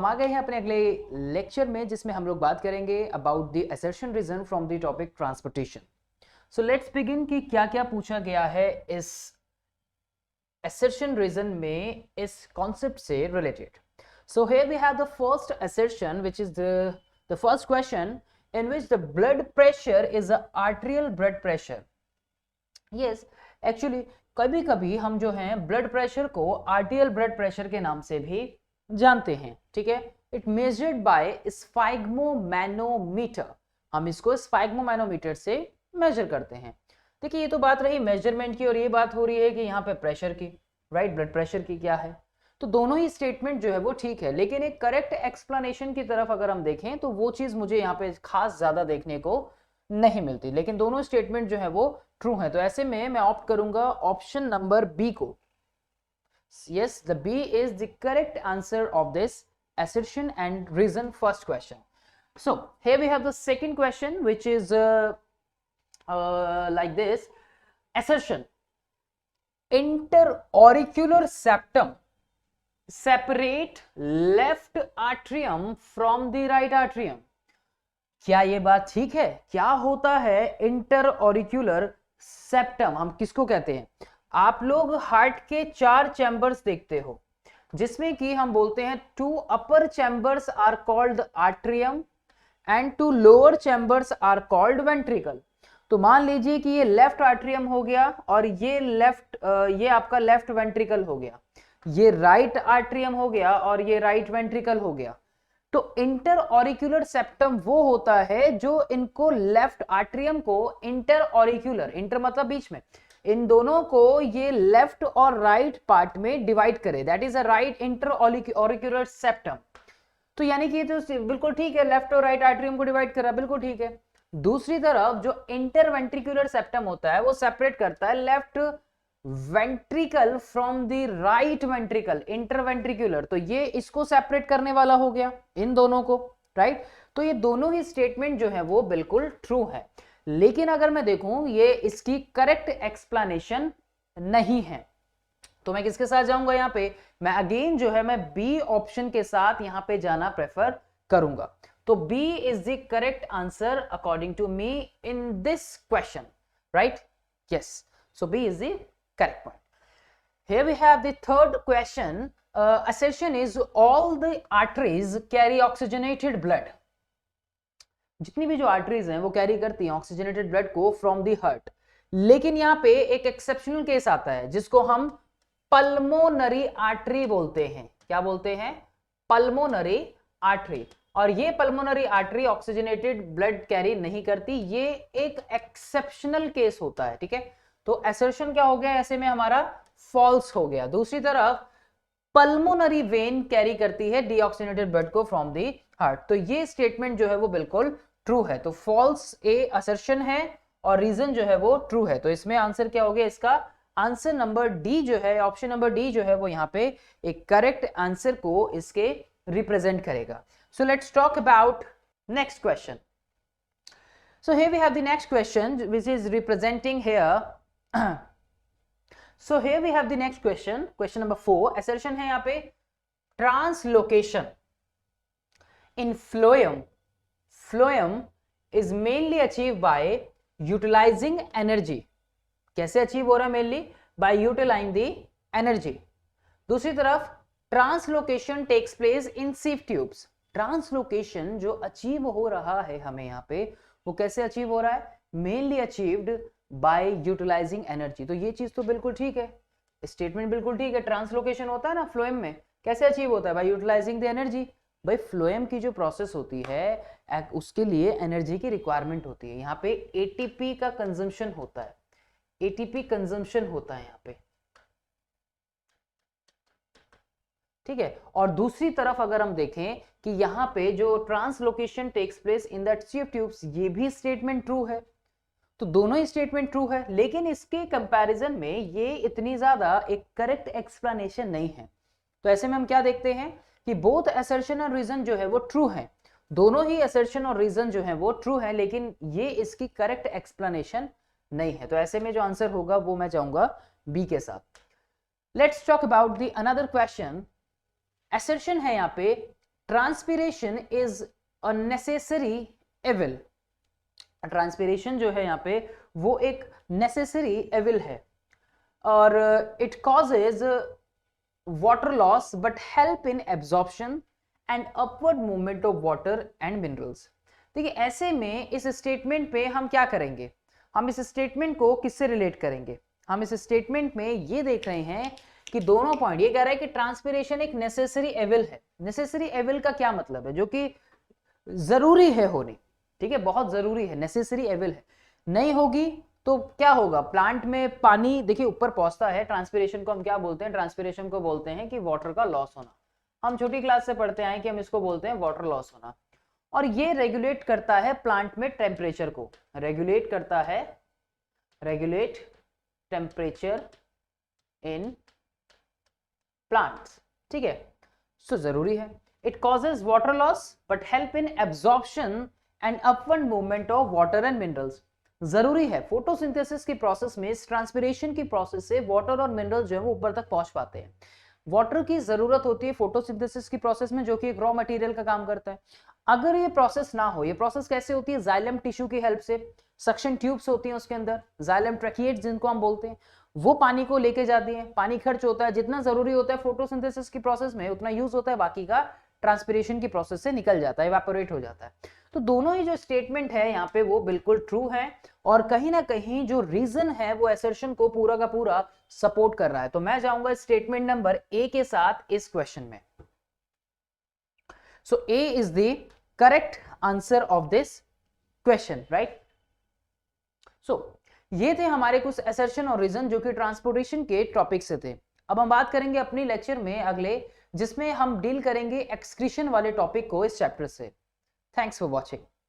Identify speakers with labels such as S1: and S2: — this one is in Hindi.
S1: आ गए हैं अपने अगले लेक्चर में, जिसमें हम लोग बात करेंगे about the assertion reason from the topic transportation. So let's begin कि क्या क्या पूछा गया है इस assertion reason में इस concept से related. So here we have the first assertion, which is the first question, in which the blood pressure is a arterial blood pressure. Yes, actually कभी कभी हम जो हैं ब्लड प्रेशर को आर्टियल ब्लड प्रेशर के नाम से भी जानते हैं, ठीक है। इट मेजर्ड बाय स्फाइग्मोमैनोमीटर, हम इसको स्फाइग्मोमैनोमीटर से मेजर करते हैं। देखिए ये तो बात रही मेजरमेंट की, और ये बात हो रही है कि यहाँ पे प्रेशर की, राइट, ब्लड प्रेशर की क्या है। तो दोनों ही स्टेटमेंट जो है वो ठीक है, लेकिन एक करेक्ट एक्सप्लेनेशन की तरफ अगर हम देखें तो वो चीज मुझे यहाँ पे खास ज्यादा देखने को नहीं मिलती, लेकिन दोनों स्टेटमेंट जो है वो ट्रू है। तो ऐसे में मैं ऑप्ट करूंगा ऑप्शन नंबर बी को। Yes, the B is the correct answer of this assertion and reason first question. So here we have the second question, which is like this. Assertion: interauricular septum separate left atrium from the right atrium. क्या ये बात ठीक है? क्या होता है इंटरऑरिक्यूलर सेप्टम? हम किसको कहते हैं? आप लोग हार्ट के 4 चैम्बर्स देखते हो, जिसमें कि हम बोलते हैं 2 upper chambers are called atrium and 2 lower chambers are called ventricle. तो मान लीजिए कि ये लेफ्ट आर्ट्रियम हो गया और ये आपका लेफ्ट वेंट्रिकल हो गया, ये राइट आर्ट्रियम हो गया और ये राइट वेंट्रिकल हो गया। तो इंटरऑरिक्यूलर सेप्टम वो होता है जो इनको लेफ्ट आर्ट्रियम को इंटरऑरिक्यूलर, इंटर मतलब बीच में, इन दोनों को ये लेफ्ट और राइट पार्ट में डिवाइड करे, that is a right interauricular septum. तो यानी कि ये तो बिल्कुल ठीक है, लेफ्ट और राइट आर्ट्रियम को डिवाइड करा, बिल्कुल ठीक है। दूसरी तरफ जो इंटरवेंट्रिकुलर सेप्टम होता है वो सेपरेट करता है left ventricle from the right ventricle, interventricular. तो ये इसको सेपरेट करने वाला हो गया इन दोनों को, राइट। तो ये दोनों ही स्टेटमेंट जो है वो बिल्कुल ट्रू है, लेकिन अगर मैं देखूं ये इसकी करेक्ट एक्सप्लेनेशन नहीं है, तो मैं किसके साथ जाऊंगा यहाँ पे? मैं अगेन जो है मैं बी ऑप्शन के साथ यहाँ पे जाना प्रेफर करूंगा। तो B is the correct answer according to me in this question, right? Yes, so B is the correct point. Here we have the third question. Assertion is all the arteries carry oxygenated blood. जितनी भी जो आर्टरीज हैं वो कैरी करती हैं ऑक्सीजनेटेड ब्लड को फ्रॉम द हार्ट, लेकिन यहाँ पे एक एक्सेप्शनल केस आता है जिसको हम पल्मोनरी आर्टरी बोलते हैं। क्या बोलते हैं? Pulmonary artery. और ये pulmonary artery oxygenated blood carry नहीं करती, ये एक एक्सेप्शनल केस होता है, ठीक है। तो असर्शन क्या हो गया ऐसे में? हमारा फॉल्स हो गया। दूसरी तरफ पल्मोनरी वेन कैरी करती है डीऑक्सीजनेटेड ब्लड को फ्रॉम द हार्ट, तो ये स्टेटमेंट जो है वो बिल्कुल ट्रू है। तो फॉल्स ए असर्शन है और रीजन जो है वो ट्रू है। तो इसमें आंसर क्या हो गया? इसका आंसर नंबर डी जो है, ऑप्शन नंबर डी जो है वो यहाँ पे एक करेक्ट आंसर को इसके रिप्रेजेंट करेगा। So let's talk about next question. So here we have the next question which is representing here so here we have the next question, question number 4. assertion है यहाँ पे translocation in phloem is mainly achieved by utilizing energy. कैसे अचीव हो रहा है? mainly by utilizing the energy. दूसरी तरफ translocation takes place in sieve tubes. translocation जो अचीव हो रहा है हमें यहाँ पे, वो कैसे अचीव हो रहा है? mainly achieved by utilising energy. तो ये चीज तो बिल्कुल ठीक है, स्टेटमेंट बिल्कुल ठीक है। ट्रांसलोकेशन होता है ना फ्लोएम में, कैसे अचीव होता है? By utilising the energy. भाई फ्लोएम की जो प्रोसेस होती है उसके लिए एनर्जी की रिक्वायरमेंट होती है। यहाँ पे एटीपी का कंजम्पशन होता है, एटीपी कंजम्पशन होता है यहाँ पे, ठीक है। और दूसरी तरफ अगर हम देखें कि यहाँ पे जो translocation takes place in that sieve tubes, ये भी स्टेटमेंट ट्रू है। तो दोनों ही स्टेटमेंट ट्रू है, लेकिन इसके कंपैरिजन में ये इतनी ज्यादा एक करेक्ट एक्सप्लेनेशन नहीं है। तो ऐसे में हम क्या देखते हैं कि बोथ असर्शन और रीजन जो है वो ट्रू है, दोनों ही असर्शन और रीजन जो है वो ट्रू है, लेकिन ये इसकी करेक्ट एक्सप्लेनेशन नहीं है। तो ऐसे में जो आंसर होगा वो मैं चाहूंगा बी के साथ। Let's talk about the another question. Assertion है यहाँ पे transpiration is a necessary evil. Transpiration जो है यहाँ पे वो एक नेसेसरी एविल है, और it causes water loss but help in absorption and upward movement of water and minerals. देखिए ऐसे में इस स्टेटमेंट पे हम क्या करेंगे, हम इस स्टेटमेंट को किससे रिलेट करेंगे, हम इस स्टेटमेंट में ये देख रहे हैं कि दोनों पॉइंट, ये कह रहा है कि ट्रांसपीरेशन एक नेसेसरी एविल है। नेसेसरी एविल का क्या मतलब है, जो कि जरूरी है होनी, ठीक है, बहुत जरूरी है, नेसेसरी एविल है। नहीं होगी तो क्या होगा, प्लांट में पानी देखिए ऊपर पहुंचता है, ट्रांसपीरेशन को हम क्या बोलते हैं, ट्रांसपीरेशन को बोलते हैं कि वाटर का लॉस होना। हम छोटी क्लास से पढ़ते आए कि हम इसको बोलते हैं वाटर लॉस होना, और ये रेगुलेट करता है प्लांट में टेम्परेचर को, रेगुलेट करता है, रेगुलेट टेम्परेचर इन प्लांट्स, ठीक है। सो जरूरी है। It causes water loss but help in absorption and upward movement of water and minerals. जरूरी है, फोटोसिंथेसिस की प्रोसेस में, इस ट्रांसपीरेशन की प्रोसेस से वाटर और मिनरल्स जो है वो ऊपर तक पहुंच पाते हैं। वाटर की जरूरत होती है फोटोसिंथेसिस की प्रोसेस में, जो कि एक रॉ मटेरियल का काम करता है। अगर ये प्रोसेस ना हो, ये प्रोसेस कैसे होती है, जाइलम टिश्यू की हेल्प से, सक्शन ट्यूब्स होती हैं उसके अंदर, जाइलम ट्रैकिएट्स जिनको हम बोलते हैं, वो पानी को लेके जाती है, पानी खर्च होता है, जितना जरूरी होता है फोटोसिंथेसिस की प्रोसेस में उतना यूज होता है, बाकी का ट्रांसपीरेशन की प्रोसेस से निकल जाता है, इवेपोरेट हो जाता है। तो दोनों ही जो स्टेटमेंट है यहाँ पे वो बिल्कुल ट्रू है, और कहीं ना कहीं जो रीजन है वो असर्शन को पूरा का पूरा सपोर्ट कर रहा है। तो मैं जाऊंगा स्टेटमेंट नंबर ए के साथ इस क्वेश्चन में। So A is the correct answer of this question, right. So ये थे हमारे कुछ असर्शन और रीजन जो कि ट्रांसपोर्टेशन के टॉपिक से थे। अब हम बात करेंगे अपनी लेक्चर में अगले, जिसमें हम डील करेंगे एक्सक्रीशन वाले टॉपिक को इस चैप्टर से। Thanks for watching.